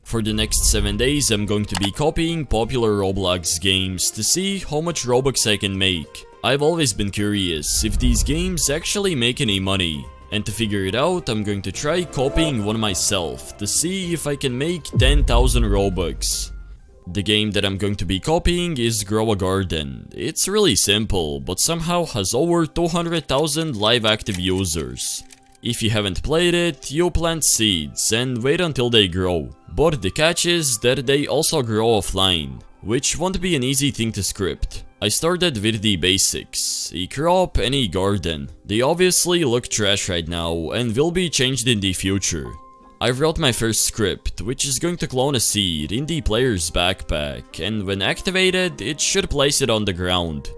For the next 7 days, I'm going to be copying popular Roblox games to see how much Robux I can make. I've always been curious if these games actually make any money. And to figure it out, I'm going to try copying one myself to see if I can make 10,000 Robux. The game that I'm going to be copying is Grow a Garden. It's really simple, but somehow has over 200,000 live active users. If you haven't played it, you plant seeds and wait until they grow. But the catch is that they also grow offline, which won't be an easy thing to script. I started with the basics, a crop and a garden. They obviously look trash right now and will be changed in the future. I wrote my first script, which is going to clone a seed in the player's backpack, and when activated, it should place it on the ground.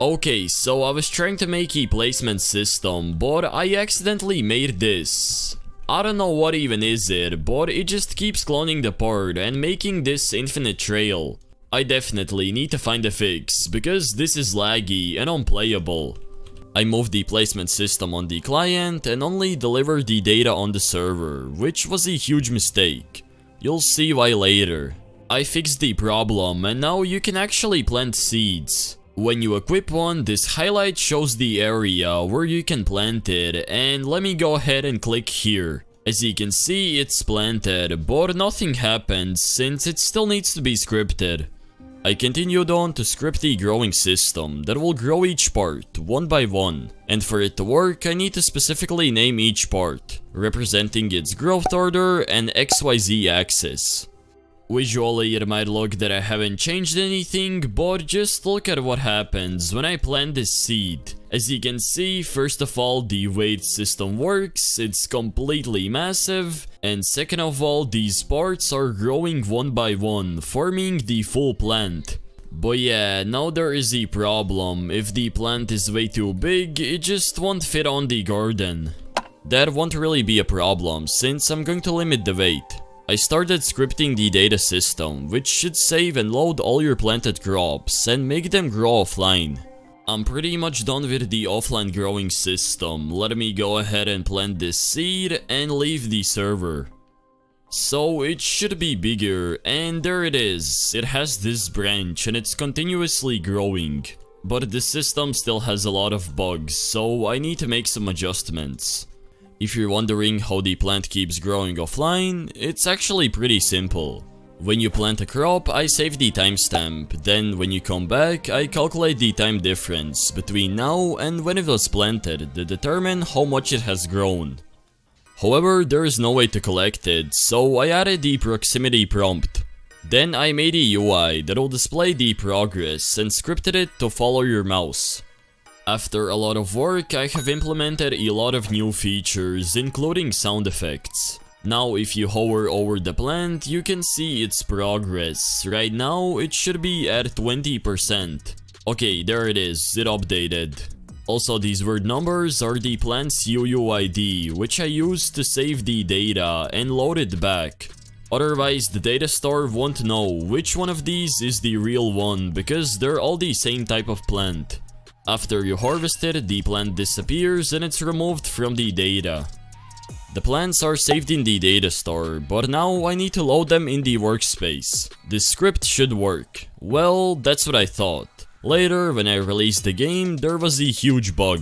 Okay, so I was trying to make a placement system, but I accidentally made this. I don't know what even is it, but it just keeps cloning the part and making this infinite trail. I definitely need to find a fix, because this is laggy and unplayable. I moved the placement system on the client and only delivered the data on the server, which was a huge mistake. You'll see why later. I fixed the problem and now you can actually plant seeds. When you equip one, this highlight shows the area where you can plant it, and let me go ahead and click here. As you can see, it's planted, but nothing happens since it still needs to be scripted. I continued on to script the growing system that will grow each part, one by one. And for it to work, I need to specifically name each part, representing its growth order and XYZ axis. Visually, it might look that I haven't changed anything, but just look at what happens when I plant this seed. As you can see, first of all, the way its system works, it's completely massive, and second of all, these parts are growing one by one, forming the full plant. But yeah, now there is a problem. If the plant is way too big, it just won't fit on the garden. That won't really be a problem, since I'm going to limit the weight. I started scripting the data system, which should save and load all your planted crops and make them grow offline. I'm pretty much done with the offline growing system. Let me go ahead and plant this seed and leave the server. So it should be bigger, and there it is. It has this branch and it's continuously growing. But the system still has a lot of bugs, so I need to make some adjustments. If you're wondering how the plant keeps growing offline, it's actually pretty simple. When you plant a crop, I save the timestamp, then when you come back, I calculate the time difference between now and when it was planted to determine how much it has grown. However, there is no way to collect it, so I added the proximity prompt. Then I made a UI that will display the progress and scripted it to follow your mouse. After a lot of work, I have implemented a lot of new features, including sound effects. Now, if you hover over the plant, you can see its progress. Right now, it should be at 20%. Okay, there it is, it updated. Also, these word numbers are the plant's UUID, which I used to save the data and load it back. Otherwise, the data store won't know which one of these is the real one, because they're all the same type of plant. After you harvest it, the plant disappears and it's removed from the data. The plants are saved in the data store, but now I need to load them in the workspace. This script should work. Well, that's what I thought. Later, when I released the game, there was a huge bug.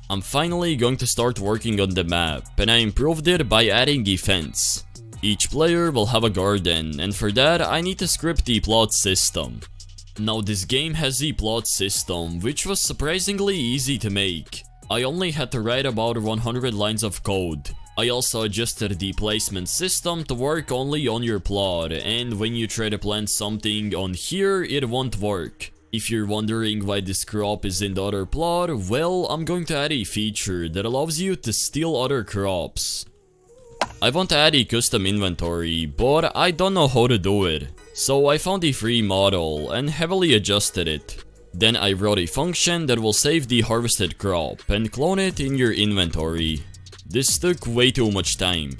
I'm finally going to start working on the map, and I improved it by adding a fence. Each player will have a garden, and for that I need to script the plot system. Now this game has a plot system, which was surprisingly easy to make. I only had to write about 100 lines of code. I also adjusted the placement system to work only on your plot, and when you try to plant something on here, it won't work. If you're wondering why this crop is in the other plot, well, I'm going to add a feature that allows you to steal other crops. I want to add a custom inventory, but I don't know how to do it. So I found a free model and heavily adjusted it. Then I wrote a function that will save the harvested crop and clone it in your inventory. This took way too much time.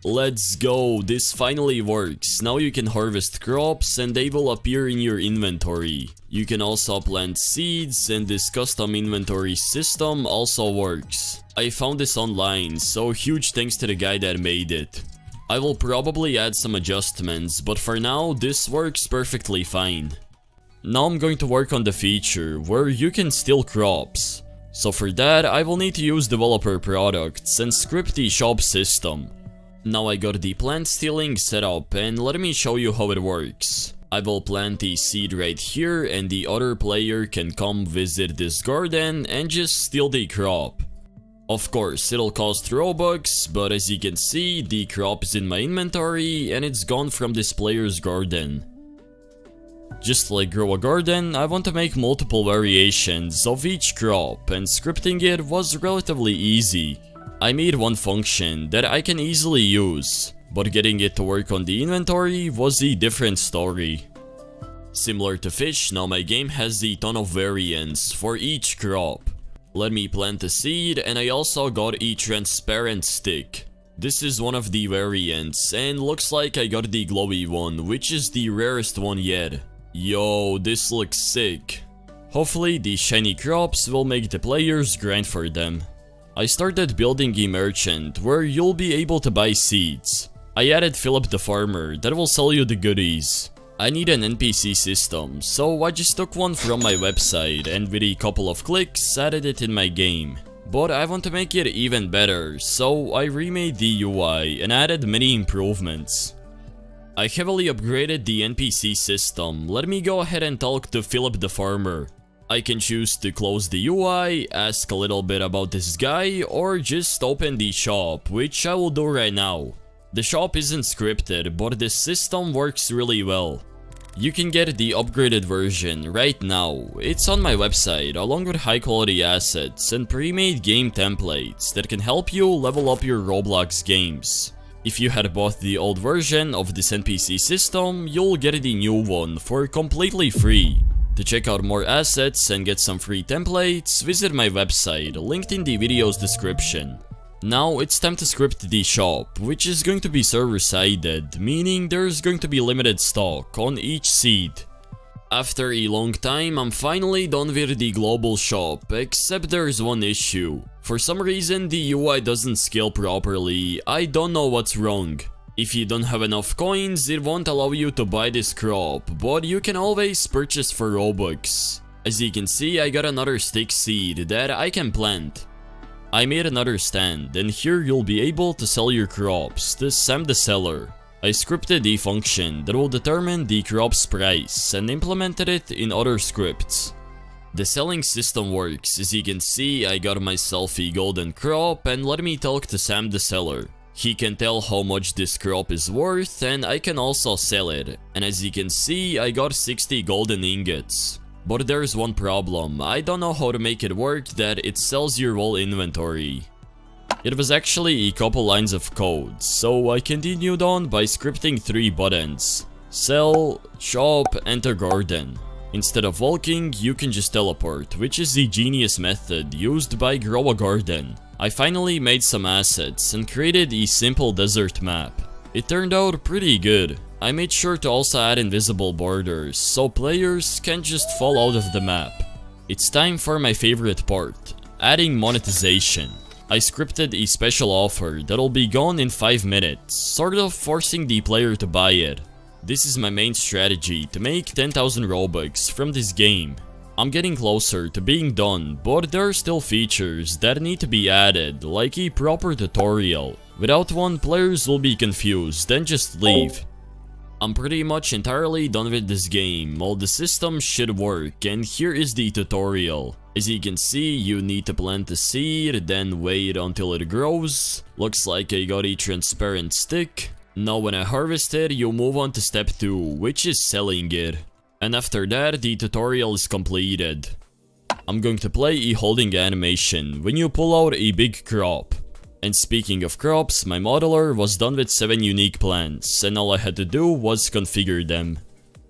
Let's go, this finally works. Now you can harvest crops and they will appear in your inventory. You can also plant seeds and this custom inventory system also works. I found this online, so huge thanks to the guy that made it. I will probably add some adjustments, but for now this works perfectly fine. Now I'm going to work on the feature where you can steal crops. So for that I will need to use developer products and script the shop system. Now I got the plant stealing set up, and let me show you how it works. I will plant the seed right here, and the other player can come visit this garden and just steal the crop. Of course, it'll cost Robux, but as you can see, the crop is in my inventory and it's gone from this player's garden. Just like grow a garden, I want to make multiple variations of each crop, and scripting it was relatively easy. I made one function that I can easily use, but getting it to work on the inventory was a different story. Similar to fish, now my game has a ton of variants for each crop. Let me plant a seed, and I also got a transparent stick. This is one of the variants, and looks like I got the glowy one, which is the rarest one yet. Yo, this looks sick. Hopefully these shiny crops will make the players grind for them. I started building a merchant where you'll be able to buy seeds. I added Philip the farmer that will sell you the goodies. I need an NPC system, so I just took one from my website and with a couple of clicks added it in my game. But I want to make it even better, so I remade the UI and added many improvements. I heavily upgraded the NPC system. Let me go ahead and talk to Philip the farmer. I can choose to close the UI, ask a little bit about this guy, or just open the shop, which I will do right now. The shop isn't scripted, but this system works really well. You can get the upgraded version right now. It's on my website along with high quality assets and pre-made game templates that can help you level up your Roblox games. If you had bought the old version of this NPC system, you'll get the new one for completely free. To check out more assets and get some free templates, visit my website, linked in the video's description. Now it's time to script the shop, which is going to be server-sided, meaning there's going to be limited stock on each seed. After a long time, I'm finally done with the global shop, except there's one issue. For some reason, the UI doesn't scale properly. I don't know what's wrong. If you don't have enough coins, it won't allow you to buy this crop, but you can always purchase for Robux. As you can see, I got another stick seed that I can plant. I made another stand, and here you'll be able to sell your crops to Sam the seller. I scripted a function that will determine the crop's price and implemented it in other scripts. The selling system works. As you can see, I got myself a golden crop, and let me talk to Sam the seller. He can tell how much this crop is worth, and I can also sell it. And as you can see, I got 60 golden ingots. But there's one problem. I don't know how to make it work that it sells your whole inventory. It was actually a couple lines of code, so I continued on by scripting 3 buttons: sell, shop, enter garden. Instead of walking, you can just teleport, which is the genius method used by Grow a Garden. I finally made some assets and created a simple desert map. It turned out pretty good. I made sure to also add invisible borders, so players can't just fall out of the map. It's time for my favorite part, adding monetization. I scripted a special offer that'll be gone in 5 minutes, sort of forcing the player to buy it. This is my main strategy to make 10,000 Robux from this game. I'm getting closer to being done, but there are still features that need to be added, like a proper tutorial. Without one, players will be confused and just leave. I'm pretty much entirely done with this game. All the systems should work, and here is the tutorial. As you can see, you need to plant the seed, then wait until it grows. Looks like I got a transparent stick. Now when I harvest it, you move on to step 2, which is selling it. And after that, the tutorial is completed. I'm going to play a holding animation when you pull out a big crop. And speaking of crops, my modeler was done with 7 unique plants, and all I had to do was configure them.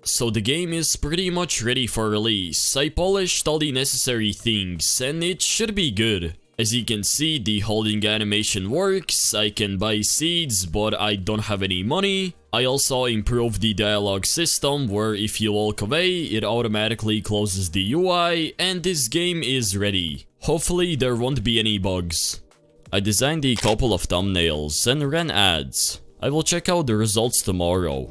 So the game is pretty much ready for release. I polished all the necessary things, and it should be good. As you can see, the holding animation works. I can buy seeds, but I don't have any money. I also improved the dialogue system, where if you walk away, it automatically closes the UI, and this game is ready. Hopefully there won't be any bugs. I designed a couple of thumbnails and ran ads. I will check out the results tomorrow.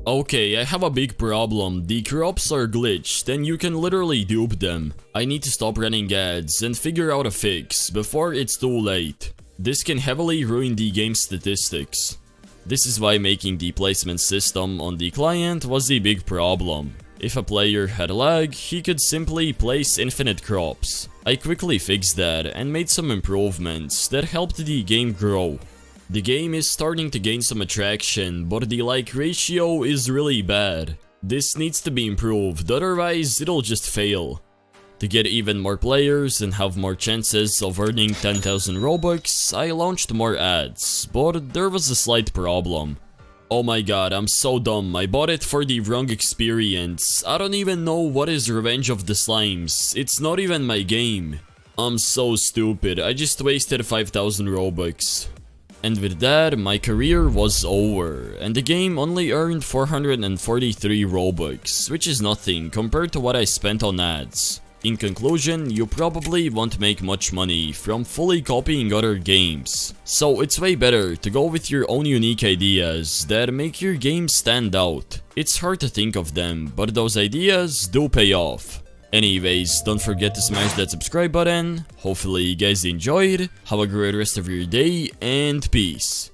Okay, I have a big problem. The crops are glitched and you can literally dupe them. I need to stop running ads and figure out a fix before it's too late. This can heavily ruin the game's statistics. This is why making the placement system on the client was the big problem. If a player had lag, he could simply place infinite crops. I quickly fixed that and made some improvements that helped the game grow. The game is starting to gain some attraction, but the like ratio is really bad. This needs to be improved, otherwise it'll just fail. To get even more players and have more chances of earning 10,000 Robux, I launched more ads, but there was a slight problem. Oh my god, I'm so dumb, I bought it for the wrong experience. I don't even know what is Revenge of the Slimes, it's not even my game. I'm so stupid, I just wasted 5,000 Robux. And with that, my career was over, and the game only earned 443 Robux, which is nothing compared to what I spent on ads. In conclusion, you probably won't make much money from fully copying other games, so it's way better to go with your own unique ideas that make your game stand out. It's hard to think of them, but those ideas do pay off. Anyways, don't forget to smash that subscribe button. Hopefully you guys enjoyed. Have a great rest of your day and peace.